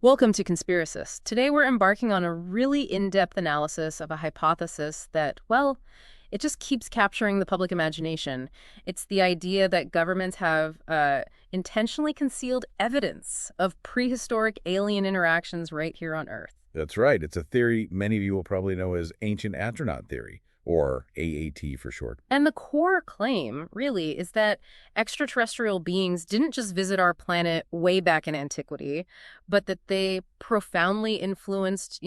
Welcome to Conspiracist. Today we're embarking on a really in-depth analysis of a hypothesis that, well, it just keeps capturing the public imagination. It's the idea that governments have intentionally concealed evidence of prehistoric alien interactions right here on Earth. That's right. It's a theory many of you will probably know as ancient astronaut theory, or AAT for short. And the core claim, really, is that extraterrestrial beings didn't just visit our planet way back in antiquity, but that they profoundly influenced,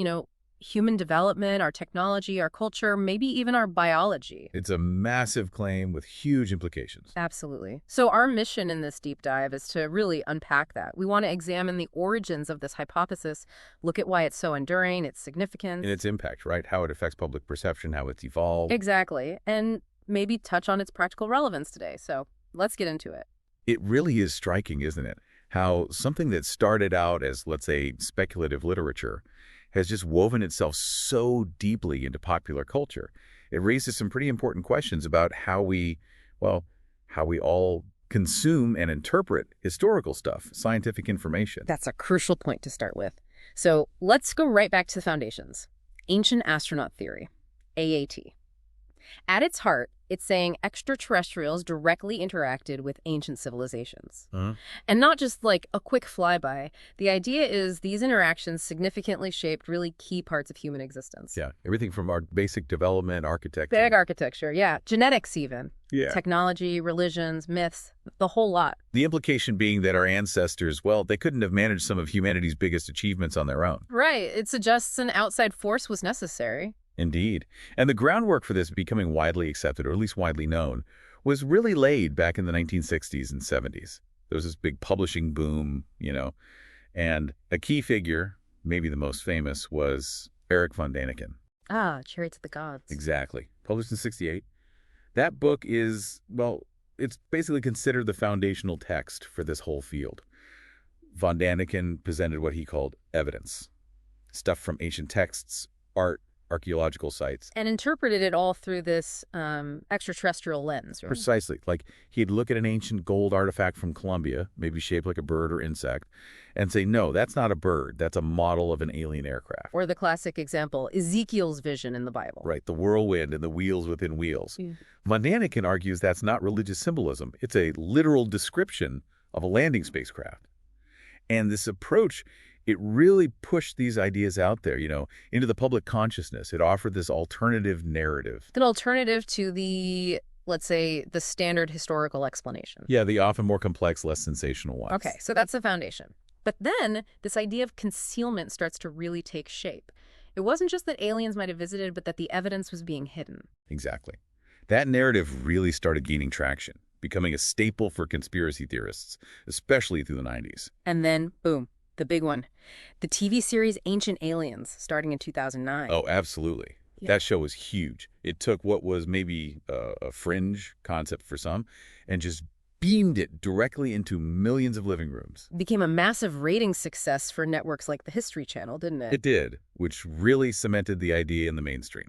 human development, our technology, our culture, maybe even our biology. It's a massive claim with huge implications. Absolutely. So our mission in this deep dive is to really unpack that. We want to examine the origins of this hypothesis, look at why it's so enduring, its significance. And its impact, right? How it affects public perception, how it's evolved. Exactly. And maybe touch on its practical relevance today. So let's get into it. It really is striking, isn't it? How something that started out as, let's say, speculative literature has just woven itself so deeply into popular culture. It raises some pretty important questions about how we all consume and interpret historical stuff, scientific information. That's a crucial point to start with. So let's go right back to the foundations. Ancient astronaut theory, AAT. At its heart, it's saying extraterrestrials directly interacted with ancient civilizations. And not just like a quick flyby. The idea is these interactions significantly shaped really key parts of human existence. Yeah, everything from our basic development, architecture. Big architecture, yeah. Genetics even. Yeah. Technology, religions, myths, the whole lot. The implication being that our ancestors, well, they couldn't have managed some of humanity's biggest achievements on their own. Right. It suggests an outside force was necessary. Indeed. And the groundwork for this becoming widely accepted, or at least widely known, was really laid back in the 1960s and 70s. There was this big publishing boom, and a key figure, maybe the most famous, was Erich von Däniken. Ah, Chariots of the Gods. Exactly. Published in 68. That book is, well, it's basically considered the foundational text for this whole field. Von Däniken presented what he called evidence. Stuff from ancient texts, art, archaeological sites. And interpreted it all through this extraterrestrial lens, right? Precisely. Like, he'd look at an ancient gold artifact from Colombia, maybe shaped like a bird or insect, and say, no, that's not a bird. That's a model of an alien aircraft. Or the classic example, Ezekiel's vision in the Bible. Right, the whirlwind and the wheels within wheels. Yeah. Von Däniken argues that's not religious symbolism. It's a literal description of a landing spacecraft. And this approach, it really pushed these ideas out there, into the public consciousness. It offered this alternative narrative. An alternative to the, let's say, the standard historical explanation. Yeah, the often more complex, less sensational ones. Okay, so that's the foundation. But then this idea of concealment starts to really take shape. It wasn't just that aliens might have visited, but that the evidence was being hidden. Exactly. That narrative really started gaining traction, becoming a staple for conspiracy theorists, especially through the 90s. And then, boom. The big one. The TV series Ancient Aliens, starting in 2009. Oh, absolutely. Yeah. That show was huge. It took what was maybe a fringe concept for some and just beamed it directly into millions of living rooms. It became a massive ratings success for networks like the History Channel, didn't it? It did, which really cemented the idea in the mainstream.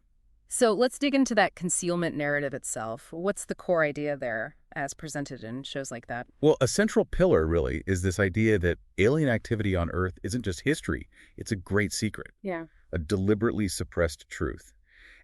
So let's dig into that concealment narrative itself. What's the core idea there as presented in shows like that? Well, a central pillar, really, is this idea that alien activity on Earth isn't just history. It's a great secret. Yeah. A deliberately suppressed truth.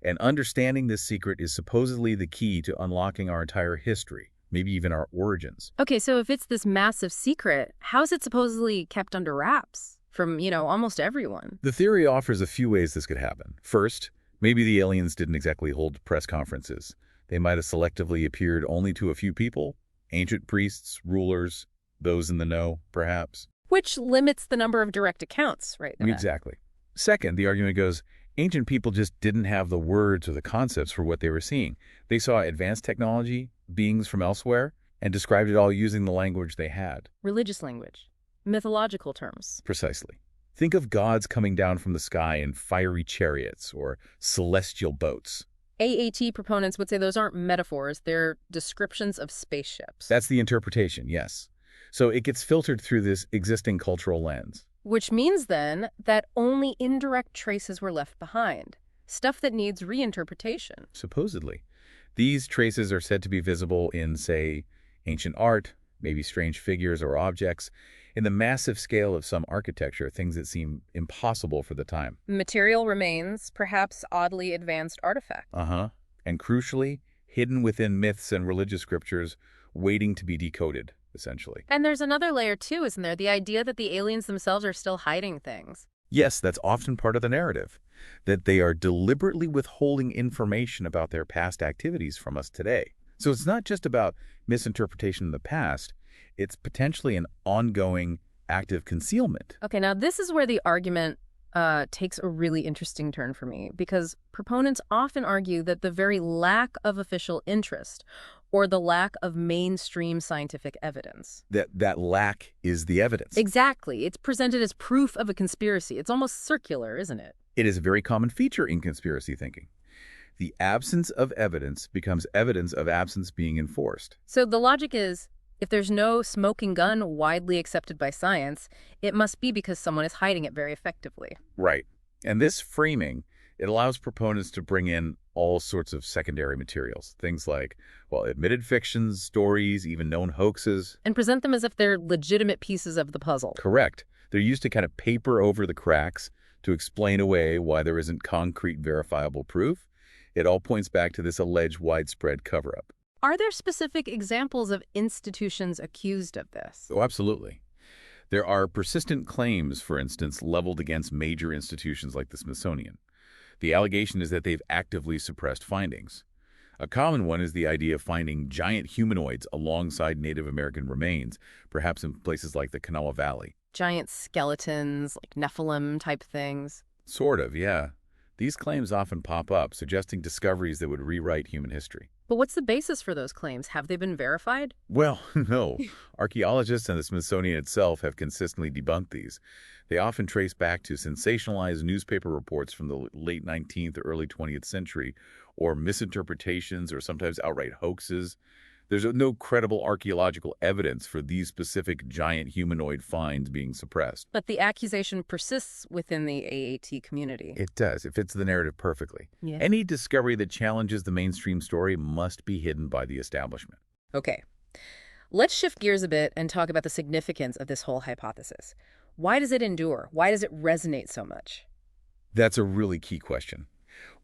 And understanding this secret is supposedly the key to unlocking our entire history, maybe even our origins. Okay, so if it's this massive secret, how is it supposedly kept under wraps from, almost everyone? The theory offers a few ways this could happen. First, maybe the aliens didn't exactly hold press conferences. They might have selectively appeared only to a few people, ancient priests, rulers, those in the know, perhaps. Which limits the number of direct accounts, right? Exactly. Second, the argument goes, ancient people just didn't have the words or the concepts for what they were seeing. They saw advanced technology, beings from elsewhere, and described it all using the language they had. Religious language. Mythological terms. Precisely. Think of gods coming down from the sky in fiery chariots or celestial boats. AAT proponents would say those aren't metaphors, they're descriptions of spaceships. That's the interpretation, yes. So it gets filtered through this existing cultural lens. Which means, then, that only indirect traces were left behind. Stuff that needs reinterpretation. Supposedly. These traces are said to be visible in, say, ancient art, maybe strange figures or objects, in the massive scale of some architecture, things that seem impossible for the time. Material remains, perhaps oddly advanced artifacts. And crucially, hidden within myths and religious scriptures, waiting to be decoded, essentially. And there's another layer too, isn't there? The idea that the aliens themselves are still hiding things. Yes, that's often part of the narrative, that they are deliberately withholding information about their past activities from us today. So it's not just about misinterpretation in the past, it's potentially an ongoing active concealment. Okay, now this is where the argument takes a really interesting turn for me, because proponents often argue that the very lack of official interest or the lack of mainstream scientific evidence. That lack is the evidence. Exactly. It's presented as proof of a conspiracy. It's almost circular, isn't it? It is a very common feature in conspiracy thinking. The absence of evidence becomes evidence of absence being enforced. So the logic is, if there's no smoking gun widely accepted by science, it must be because someone is hiding it very effectively. Right. And this framing, it allows proponents to bring in all sorts of secondary materials. Things like, well, admitted fictions, stories, even known hoaxes. And present them as if they're legitimate pieces of the puzzle. Correct. They're used to kind of paper over the cracks to explain away why there isn't concrete verifiable proof. It all points back to this alleged widespread cover-up. Are there specific examples of institutions accused of this? Oh, absolutely. There are persistent claims, for instance, leveled against major institutions like the Smithsonian. The allegation is that they've actively suppressed findings. A common one is the idea of finding giant humanoids alongside Native American remains, perhaps in places like the Kanawha Valley. Giant skeletons, like Nephilim type things. Sort of, yeah. These claims often pop up, suggesting discoveries that would rewrite human history. But what's the basis for those claims? Have they been verified? Well, no. Archaeologists and the Smithsonian itself have consistently debunked these. They often trace back to sensationalized newspaper reports from the late 19th or early 20th century, or misinterpretations or sometimes outright hoaxes. There's no credible archaeological evidence for these specific giant humanoid finds being suppressed. But the accusation persists within the AAT community. It does. It fits the narrative perfectly. Yeah. Any discovery that challenges the mainstream story must be hidden by the establishment. Okay. Let's shift gears a bit and talk about the significance of this whole hypothesis. Why does it endure? Why does it resonate so much? That's a really key question.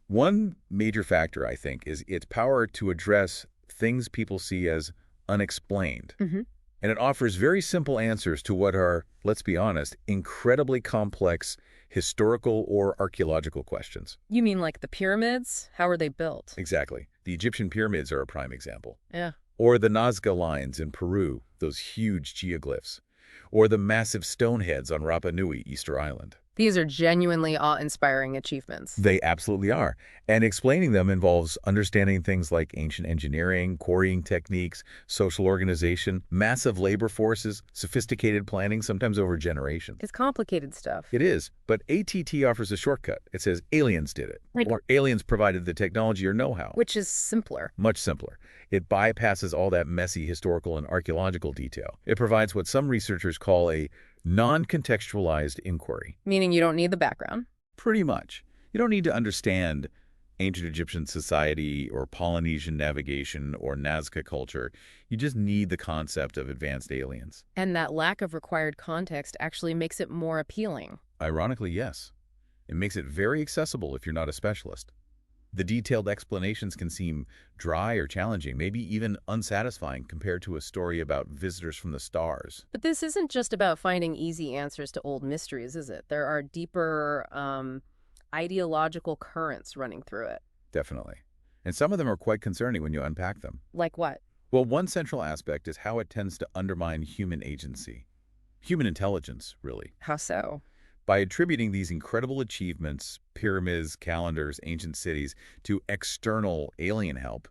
One major factor, I think, is its power to address things people see as unexplained. And it offers very simple answers to what are, let's be honest, incredibly complex historical or archaeological questions. You mean like the pyramids? How were they built? Exactly. The Egyptian pyramids are a prime example. Yeah. Or the Nazca lines in Peru, those huge geoglyphs. Or the massive stone heads on Rapa Nui, Easter Island. These are genuinely awe-inspiring achievements. They absolutely are. And explaining them involves understanding things like ancient engineering, quarrying techniques, social organization, massive labor forces, sophisticated planning, sometimes over generations. It's complicated stuff. It is, but ATT offers a shortcut. It says aliens did it, or aliens provided the technology or know-how. Which is simpler. Much simpler. It bypasses all that messy historical and archaeological detail. It provides what some researchers call a non-contextualized inquiry. Meaning you don't need the background? Pretty much. You don't need to understand ancient Egyptian society or Polynesian navigation or Nazca culture. You just need the concept of advanced aliens. And that lack of required context actually makes it more appealing. Ironically, yes. It makes it very accessible if you're not a specialist. The detailed explanations can seem dry or challenging, maybe even unsatisfying compared to a story about visitors from the stars. But this isn't just about finding easy answers to old mysteries, is it? There are deeper ideological currents running through it. Definitely. And some of them are quite concerning when you unpack them. Like what? Well, one central aspect is how it tends to undermine human agency. Human intelligence, really. How so? By attributing these incredible achievements, pyramids, calendars, ancient cities, to external alien help,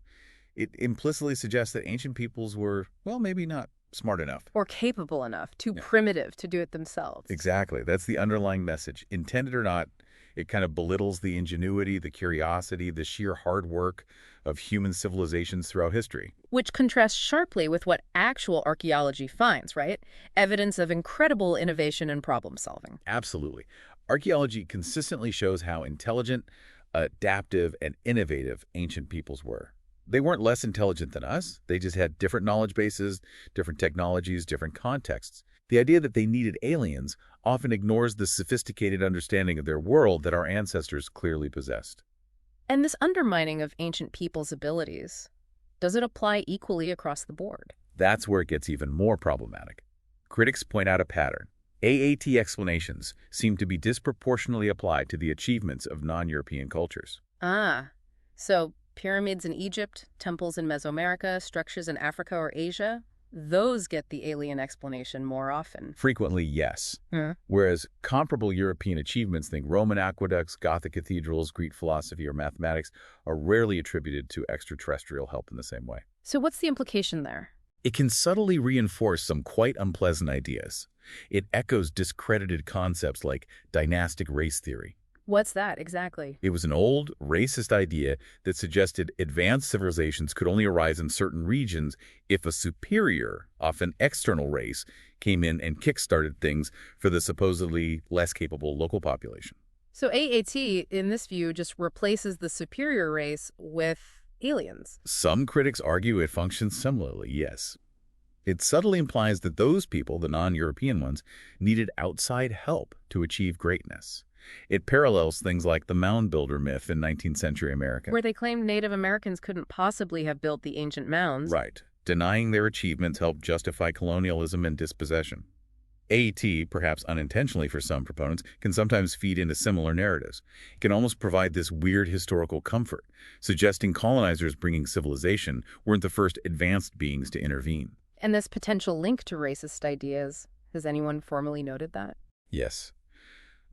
it implicitly suggests that ancient peoples were, well, maybe not smart enough. Or capable enough, too primitive to do it themselves. Exactly. That's the underlying message. Intended or not, it kind of belittles the ingenuity, the curiosity, the sheer hard work of human civilizations throughout history. Which contrasts sharply with what actual archaeology finds, right? Evidence of incredible innovation and problem solving. Absolutely. Archaeology consistently shows how intelligent, adaptive, and innovative ancient peoples were. They weren't less intelligent than us. They just had different knowledge bases, different technologies, different contexts. The idea that they needed aliens often ignores the sophisticated understanding of their world that our ancestors clearly possessed. And this undermining of ancient people's abilities, does it apply equally across the board? That's where it gets even more problematic. Critics point out a pattern. AAT explanations seem to be disproportionately applied to the achievements of non-European cultures. So pyramids in Egypt, temples in Mesoamerica, structures in Africa or Asia, those get the alien explanation more often. Frequently, yes. Whereas comparable European achievements, think Roman aqueducts, Gothic cathedrals, Greek philosophy, or mathematics, are rarely attributed to extraterrestrial help in the same way. So what's the implication there? It can subtly reinforce some quite unpleasant ideas. It echoes discredited concepts like dynastic race theory. What's that exactly? It was an old, racist idea that suggested advanced civilizations could only arise in certain regions if a superior, often external race, came in and kick-started things for the supposedly less capable local population. So AAT, in this view, just replaces the superior race with aliens. Some critics argue it functions similarly, yes. It subtly implies that those people, the non-European ones, needed outside help to achieve greatness. It parallels things like the mound builder myth in 19th century America, where they claimed Native Americans couldn't possibly have built the ancient mounds. Right. Denying their achievements helped justify colonialism and dispossession. AAT, perhaps unintentionally for some proponents, can sometimes feed into similar narratives. It can almost provide this weird historical comfort, suggesting colonizers bringing civilization weren't the first advanced beings to intervene. And this potential link to racist ideas, has anyone formally noted that? Yes.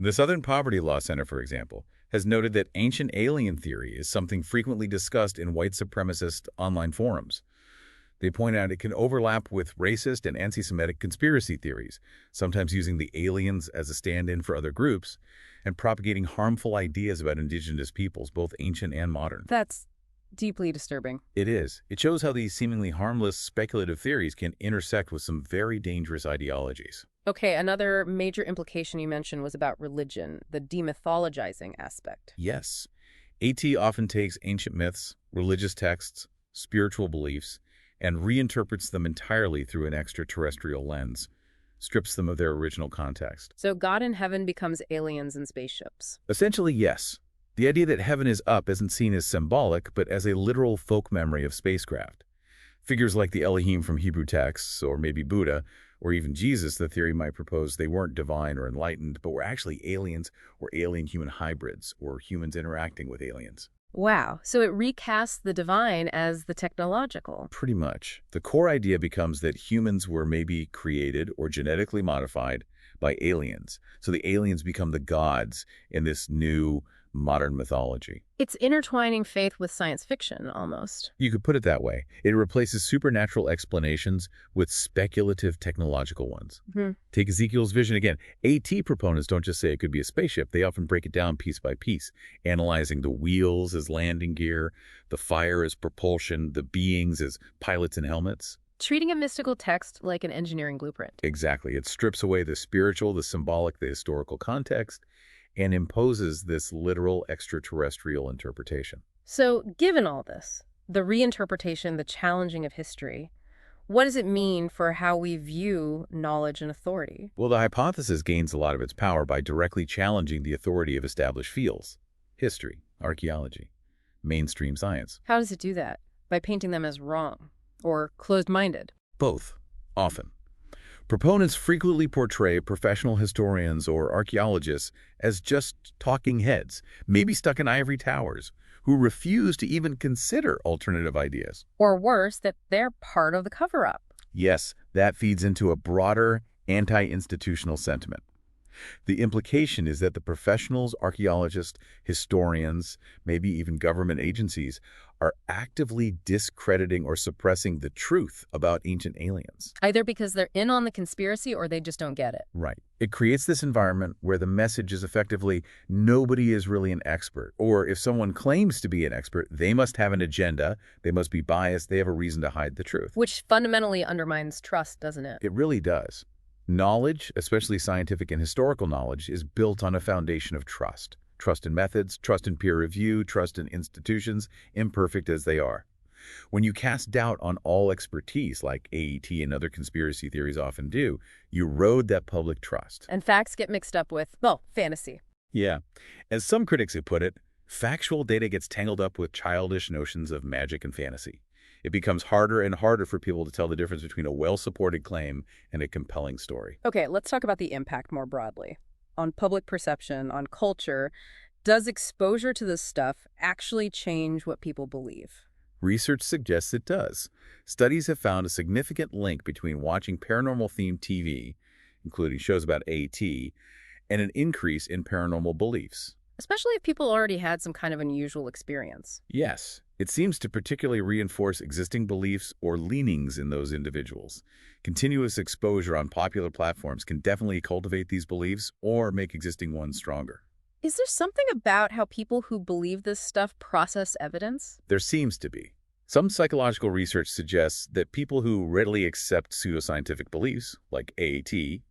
The Southern Poverty Law Center, for example, has noted that ancient alien theory is something frequently discussed in white supremacist online forums. They point out it can overlap with racist and anti-Semitic conspiracy theories, sometimes using the aliens as a stand-in for other groups, and propagating harmful ideas about indigenous peoples, both ancient and modern. That's deeply disturbing. It is. It shows how these seemingly harmless speculative theories can intersect with some very dangerous ideologies. Okay, another major implication you mentioned was about religion, the demythologizing aspect. Yes. AT often takes ancient myths, religious texts, spiritual beliefs, and reinterprets them entirely through an extraterrestrial lens, strips them of their original context. So God in heaven becomes aliens and spaceships. Essentially, yes. The idea that heaven is up isn't seen as symbolic, but as a literal folk memory of spacecraft. Figures like the Elohim from Hebrew texts, or maybe Buddha, or even Jesus, the theory might propose they weren't divine or enlightened, but were actually aliens or alien-human hybrids, or humans interacting with aliens. Wow, so it recasts the divine as the technological. Pretty much. The core idea becomes that humans were maybe created or genetically modified by aliens. So the aliens become the gods in this new modern mythology. It's intertwining faith with science fiction, almost. You could put it that way. It replaces supernatural explanations with speculative technological ones. Take Ezekiel's vision again. AT proponents don't just say it could be a spaceship. They often break it down piece by piece, analyzing the wheels as landing gear, the fire as propulsion, the beings as pilots and helmets. Treating a mystical text like an engineering blueprint. Exactly. It strips away the spiritual, the symbolic, the historical context, and imposes this literal extraterrestrial interpretation. So, given all this, the reinterpretation, the challenging of history, what does it mean for how we view knowledge and authority? Well, the hypothesis gains a lot of its power by directly challenging the authority of established fields: history, archaeology, mainstream science. How does it do that? By painting them as wrong or closed-minded? Both, often. Proponents frequently portray professional historians or archaeologists as just talking heads, maybe stuck in ivory towers, who refuse to even consider alternative ideas. Or worse, that they're part of the cover-up. Yes, that feeds into a broader anti-institutional sentiment. The implication is that the professionals, archaeologists, historians, maybe even government agencies, are actively discrediting or suppressing the truth about ancient aliens. Either because they're in on the conspiracy or they just don't get it. Right. It creates this environment where the message is effectively nobody is really an expert. Or if someone claims to be an expert, they must have an agenda, they must be biased, they have a reason to hide the truth. Which fundamentally undermines trust, doesn't it? It really does. Knowledge, especially scientific and historical knowledge, is built on a foundation of trust. Trust in methods, trust in peer review, trust in institutions, imperfect as they are. When you cast doubt on all expertise, like AET and other conspiracy theories often do, you erode that public trust. And facts get mixed up with, well, fantasy. Yeah. As some critics have put it, factual data gets tangled up with childish notions of magic and fantasy. It becomes harder and harder for people to tell the difference between a well-supported claim and a compelling story. Okay, let's talk about the impact more broadly. On public perception, on culture, does exposure to this stuff actually change what people believe? Research suggests it does. Studies have found a significant link between watching paranormal-themed TV, including shows about AT, and an increase in paranormal beliefs. Especially if people already had some kind of unusual experience. Yes, it seems to particularly reinforce existing beliefs or leanings in those individuals. Continuous exposure on popular platforms can definitely cultivate these beliefs or make existing ones stronger. Is there something about how people who believe this stuff process evidence? There seems to be. Some psychological research suggests that people who readily accept pseudoscientific beliefs, like AAT,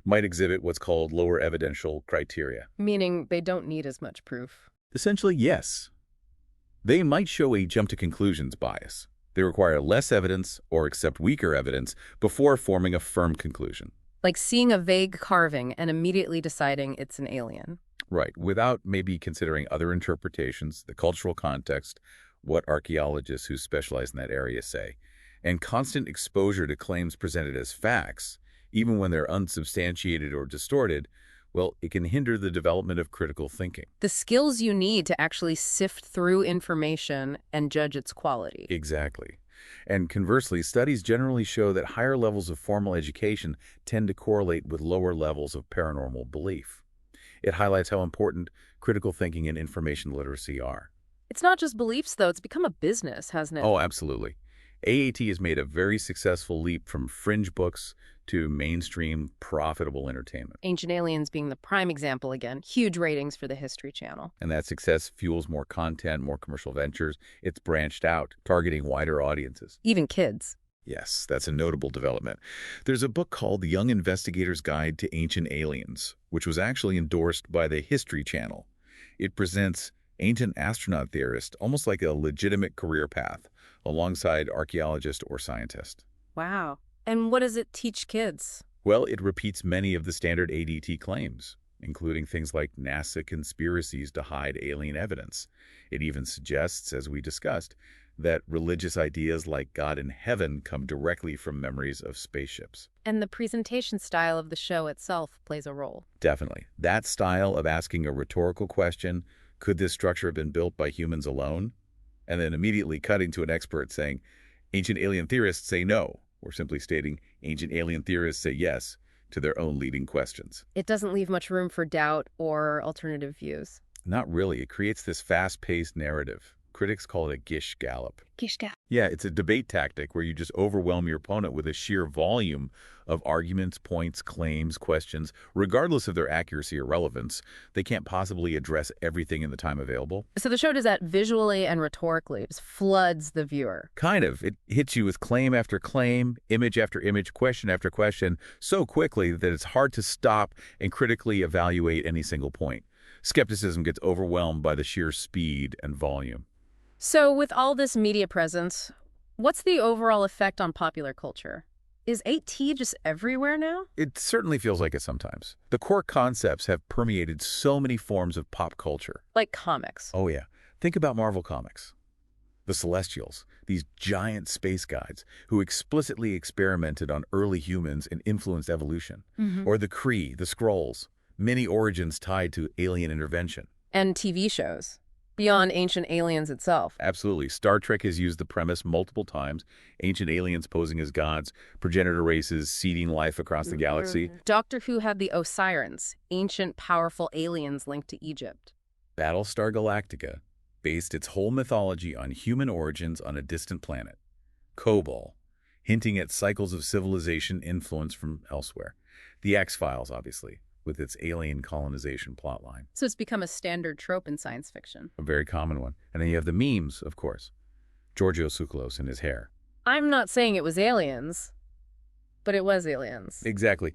might exhibit what's called lower evidential criteria. Meaning they don't need as much proof. Essentially, yes. They might show a jump-to-conclusions bias. They require less evidence or accept weaker evidence before forming a firm conclusion. Like seeing a vague carving and immediately deciding it's an alien. Right, without maybe considering other interpretations, the cultural context, what archaeologists who specialize in that area say, and constant exposure to claims presented as facts, even when they're unsubstantiated or distorted, well, it can hinder the development of critical thinking. The skills you need to actually sift through information and judge its quality. Exactly. And conversely, studies generally show that higher levels of formal education tend to correlate with lower levels of paranormal belief. It highlights how important critical thinking and information literacy are. It's not just beliefs, though. It's become a business, hasn't it? Oh, absolutely. AAT has made a very successful leap from fringe books to mainstream, profitable entertainment. Ancient Aliens being the prime example again. Huge ratings for the History Channel. And that success fuels more content, more commercial ventures. It's branched out, targeting wider audiences. Even kids. Yes, that's a notable development. There's a book called The Young Investigator's Guide to Ancient Aliens, which was actually endorsed by the History Channel. It presents ancient astronaut theorists almost like a legitimate career path, alongside archaeologist or scientist. Wow. And what does it teach kids? Well, it repeats many of the standard ADT claims, including things like NASA conspiracies to hide alien evidence. It even suggests, as we discussed, that religious ideas like God in heaven come directly from memories of spaceships. And the presentation style of the show itself plays a role. Definitely. That style of asking a rhetorical question, could this structure have been built by humans alone? And then immediately cutting to an expert saying, ancient alien theorists say no, or simply stating, ancient alien theorists say yes, to their own leading questions. It doesn't leave much room for doubt or alternative views. Not really. It creates this fast-paced narrative. Critics call it a gish gallop. Gish gallop. Yeah, it's a debate tactic where you just overwhelm your opponent with a sheer volume of arguments, points, claims, questions. Regardless of their accuracy or relevance, they can't possibly address everything in the time available. So the show does that visually and rhetorically. It just floods the viewer. Kind of. It hits you with claim after claim, image after image, question after question, so quickly that it's hard to stop and critically evaluate any single point. Skepticism gets overwhelmed by the sheer speed and volume. So with all this media presence, what's the overall effect on popular culture? Is AT just everywhere now? It certainly feels like it sometimes. The core concepts have permeated so many forms of pop culture. Like comics. Oh yeah. Think about Marvel Comics. The Celestials, these giant space guides who explicitly experimented on early humans and influenced evolution. Or the Kree, the Skrulls, many origins tied to alien intervention. And TV shows. Beyond Ancient Aliens itself. Absolutely. Star Trek has used the premise multiple times. Ancient aliens posing as gods, progenitor races seeding life across the galaxy. Doctor Who had the Osirans, ancient powerful aliens linked to Egypt. Battlestar Galactica based its whole mythology on human origins on a distant planet. Kobol, hinting at cycles of civilization influence from elsewhere. The X-Files, obviously, with its alien colonization plotline. So it's become a standard trope in science fiction. A very common one. And then you have the memes, of course. Giorgio Tsoukalos and his hair. I'm not saying it was aliens, but it was aliens. Exactly.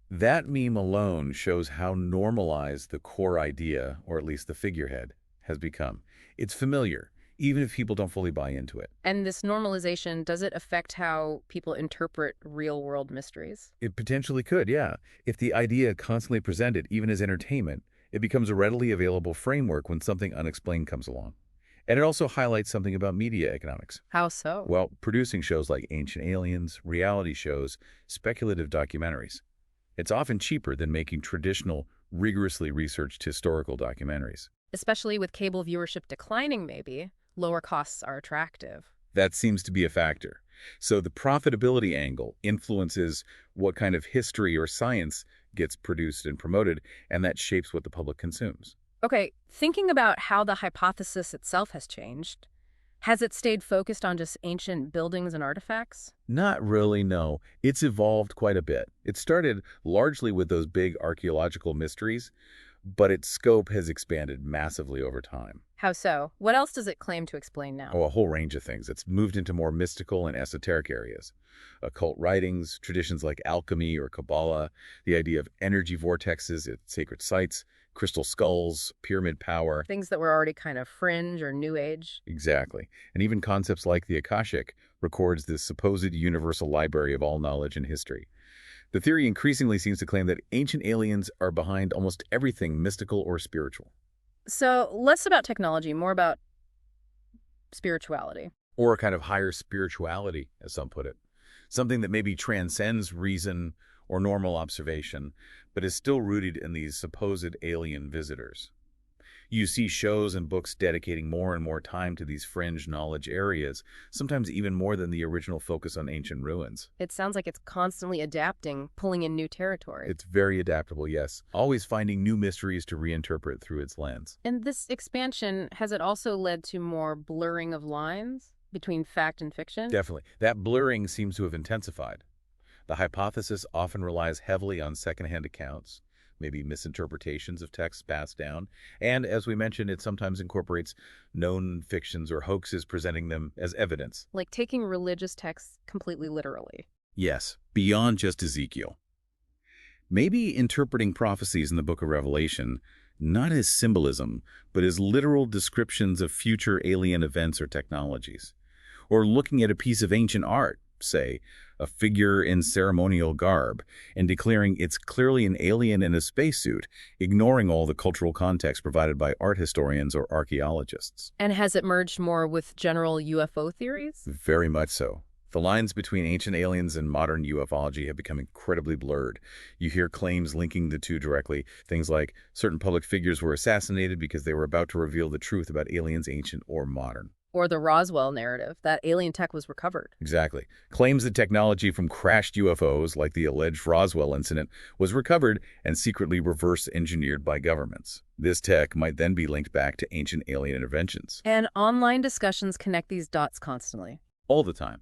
That meme alone shows how normalized the core idea, or at least the figurehead, has become. It's familiar, even if people don't fully buy into it. And this normalization, does it affect how people interpret real-world mysteries? It potentially could, yeah. If the idea constantly presented, even as entertainment, it becomes a readily available framework when something unexplained comes along. And it also highlights something about media economics. How so? Well, producing shows like Ancient Aliens, reality shows, speculative documentaries. It's often cheaper than making traditional, rigorously researched historical documentaries. Especially with cable viewership declining, maybe, lower costs are attractive. That seems to be a factor. So the profitability angle influences what kind of history or science gets produced and promoted, and that shapes what the public consumes. Okay, thinking about how the hypothesis itself has changed, has it stayed focused on just ancient buildings and artifacts? Not really, no. It's evolved quite a bit. It started largely with those big archaeological mysteries, but its scope has expanded massively over time. How so? What else does it claim to explain now? Oh, a whole range of things. It's moved into more mystical and esoteric areas. Occult writings, traditions like alchemy or Kabbalah, the idea of energy vortexes at sacred sites, crystal skulls, pyramid power. Things that were already kind of fringe or new age? Exactly. And even concepts like the Akashic records this supposed universal library of all knowledge and history. The theory increasingly seems to claim that ancient aliens are behind almost everything mystical or spiritual. So less about technology, more about spirituality. Or a kind of higher spirituality, as some put it. Something that maybe transcends reason or normal observation, but is still rooted in these supposed alien visitors. You see shows and books dedicating more and more time to these fringe knowledge areas, sometimes even more than the original focus on ancient ruins. It sounds like it's constantly adapting, pulling in new territory. It's very adaptable, yes, always finding new mysteries to reinterpret through its lens. And this expansion, has it also led to more blurring of lines between fact and fiction? Definitely. That blurring seems to have intensified. The hypothesis often relies heavily on secondhand accounts, maybe misinterpretations of texts passed down, and, as we mentioned, it sometimes incorporates known fictions or hoaxes presenting them as evidence. Like taking religious texts completely literally. Yes, beyond just Ezekiel. Maybe interpreting prophecies in the book of Revelation not as symbolism, but as literal descriptions of future alien events or technologies. Or looking at a piece of ancient art, say, a figure in ceremonial garb, and declaring it's clearly an alien in a spacesuit, ignoring all the cultural context provided by art historians or archaeologists. And has it merged more with general UFO theories? Very much so. The lines between ancient aliens and modern ufology have become incredibly blurred. You hear claims linking the two directly, things like certain public figures were assassinated because they were about to reveal the truth about aliens, ancient or modern. Or the Roswell narrative, that alien tech was recovered. Exactly. Claims that technology from crashed UFOs, like the alleged Roswell incident, was recovered and secretly reverse-engineered by governments. This tech might then be linked back to ancient alien interventions. And online discussions connect these dots constantly. All the time.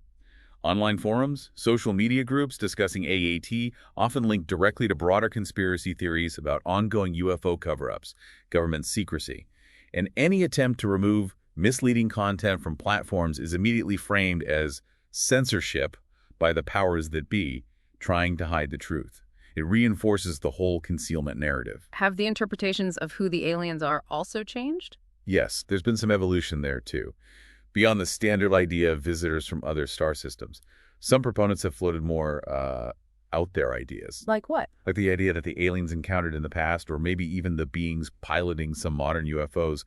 Online forums, social media groups discussing AAT often link directly to broader conspiracy theories about ongoing UFO cover-ups, government secrecy, and any attempt to remove misleading content from platforms is immediately framed as censorship by the powers that be, trying to hide the truth. It reinforces the whole concealment narrative. Have the interpretations of who the aliens are also changed? Yes, there's been some evolution there too. Beyond the standard idea of visitors from other star systems, some proponents have floated more out there ideas. Like what? Like the idea that the aliens encountered in the past, or maybe even the beings piloting some modern UFOs,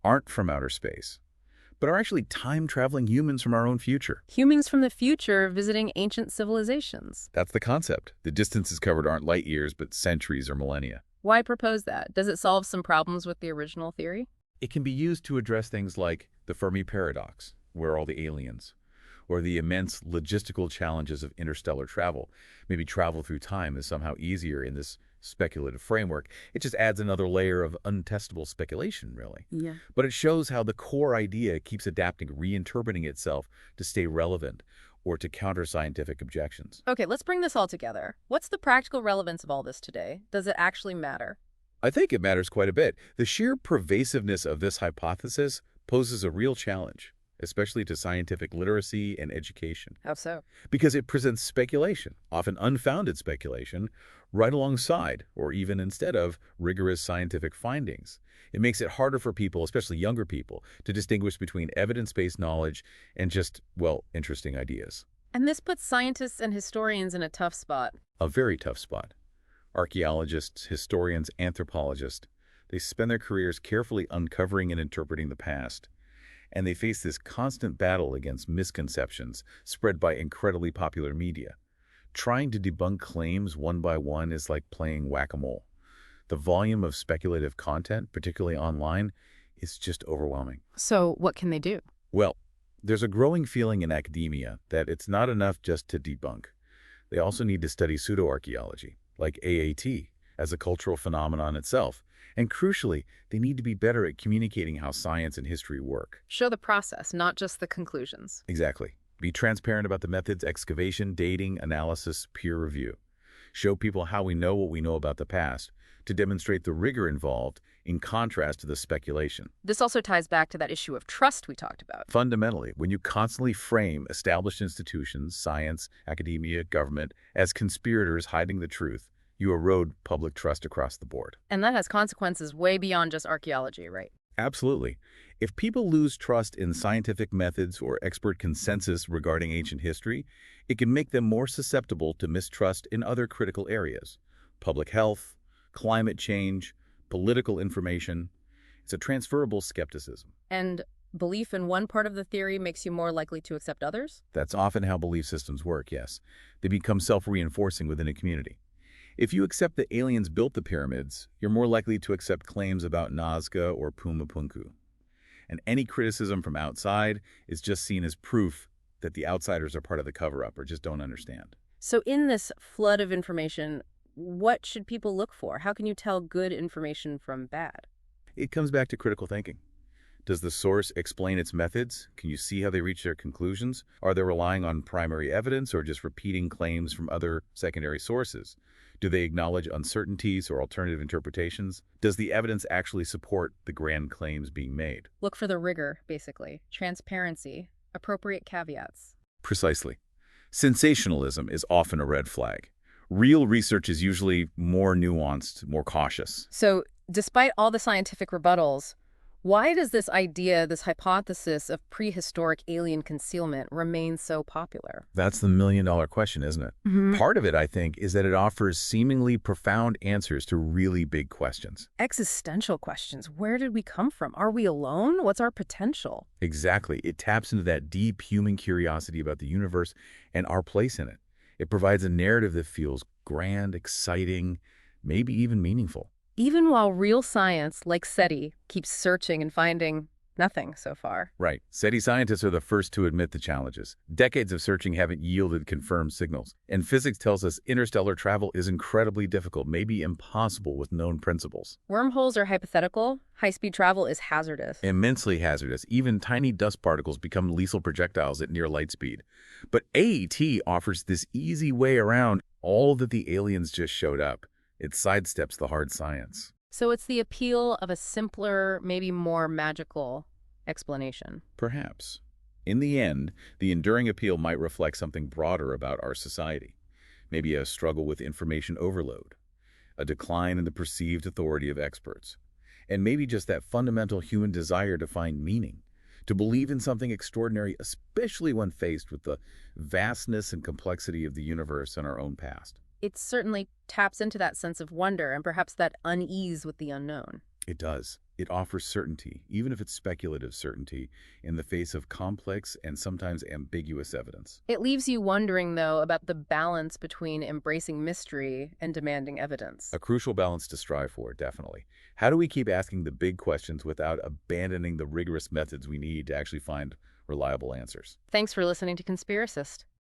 aren't from outer space, but are actually time-traveling humans from our own future. Humans from the future visiting ancient civilizations. That's the concept. The distances covered aren't light years, but centuries or millennia. Why propose that? Does it solve some problems with the original theory? It can be used to address things like the Fermi paradox, where are all the aliens? Or the immense logistical challenges of interstellar travel. Maybe travel through time is somehow easier in this speculative framework. It just adds another layer of untestable speculation, really. Yeah. But it shows how the core idea keeps adapting, reinterpreting itself to stay relevant or to counter scientific objections. Okay, let's bring this all together. What's the practical relevance of all this today? Does it actually matter? I think it matters quite a bit. The sheer pervasiveness of this hypothesis poses a real challenge. especially to scientific literacy and education, How so? because it presents speculation, often unfounded speculation, right alongside, or even instead of, rigorous scientific findings. It makes it harder for people, especially younger people, to distinguish between evidence-based knowledge and just, well, interesting ideas. And this puts scientists and historians in a tough spot. A very tough spot. Archaeologists, historians, anthropologists, they spend their careers carefully uncovering and interpreting the past. And they face this constant battle against misconceptions spread by incredibly popular media. Trying to debunk claims one by one is like playing whack-a-mole. The volume of speculative content, particularly online, is just overwhelming. So what can they do? Well, there's a growing feeling in academia that it's not enough just to debunk. They also need to study pseudoarchaeology, like AAT, as a cultural phenomenon itself. And crucially, they need to be better at communicating how science and history work. Show the process, not just the conclusions. Exactly. Be transparent about the methods: excavation, dating, analysis, peer review. Show people how we know what we know about the past, to demonstrate the rigor involved in contrast to the speculation. This also ties back to that issue of trust we talked about. Fundamentally, when you constantly frame established institutions, science, academia, government, as conspirators hiding the truth, you erode public trust across the board. And that has consequences way beyond just archaeology, right? Absolutely. If people lose trust in scientific methods or expert consensus regarding ancient history, it can make them more susceptible to mistrust in other critical areas: public health, climate change, political information. It's a transferable skepticism. And belief in one part of the theory makes you more likely to accept others? That's often how belief systems work, yes. They become self-reinforcing within a community. If you accept that aliens built the pyramids, you're more likely to accept claims about Nazca or Pumapunku. And any criticism from outside is just seen as proof that the outsiders are part of the cover-up or just don't understand. So in this flood of information, what should people look for? How can you tell good information from bad? It comes back to critical thinking. Does the source explain its methods? Can you see how they reach their conclusions? Are they relying on primary evidence or just repeating claims from other secondary sources? Do they acknowledge uncertainties or alternative interpretations? Does the evidence actually support the grand claims being made? Look for the rigor, basically. Transparency, appropriate caveats. Precisely. Sensationalism is often a red flag. Real research is usually more nuanced, more cautious. So despite all the scientific rebuttals, why does this idea, this hypothesis of prehistoric alien concealment remain so popular? That's the million-dollar question, isn't it? Part of it, I think, is that it offers seemingly profound answers to really big questions. Existential questions. Where did we come from? Are we alone? What's our potential? Exactly. It taps into that deep human curiosity about the universe and our place in it. It provides a narrative that feels grand, exciting, maybe even meaningful. Even while real science, like SETI, keeps searching and finding nothing so far. Right. SETI scientists are the first to admit the challenges. Decades of searching haven't yielded confirmed signals. And physics tells us interstellar travel is incredibly difficult, maybe impossible with known principles. Wormholes are hypothetical. High-speed travel is hazardous. Immensely hazardous. Even tiny dust particles become lethal projectiles at near light speed. But AET offers this easy way around all that the aliens just showed up. It sidesteps the hard science. So it's the appeal of a simpler, maybe more magical explanation. Perhaps. In the end, the enduring appeal might reflect something broader about our society. Maybe a struggle with information overload, a decline in the perceived authority of experts, and maybe just that fundamental human desire to find meaning, to believe in something extraordinary, especially when faced with the vastness and complexity of the universe and our own past. It certainly taps into that sense of wonder and perhaps that unease with the unknown. It does. It offers certainty, even if it's speculative certainty, in the face of complex and sometimes ambiguous evidence. It leaves you wondering, though, about the balance between embracing mystery and demanding evidence. A crucial balance to strive for, definitely. How do we keep asking the big questions without abandoning the rigorous methods we need to actually find reliable answers? Thanks for listening to Conspiracist.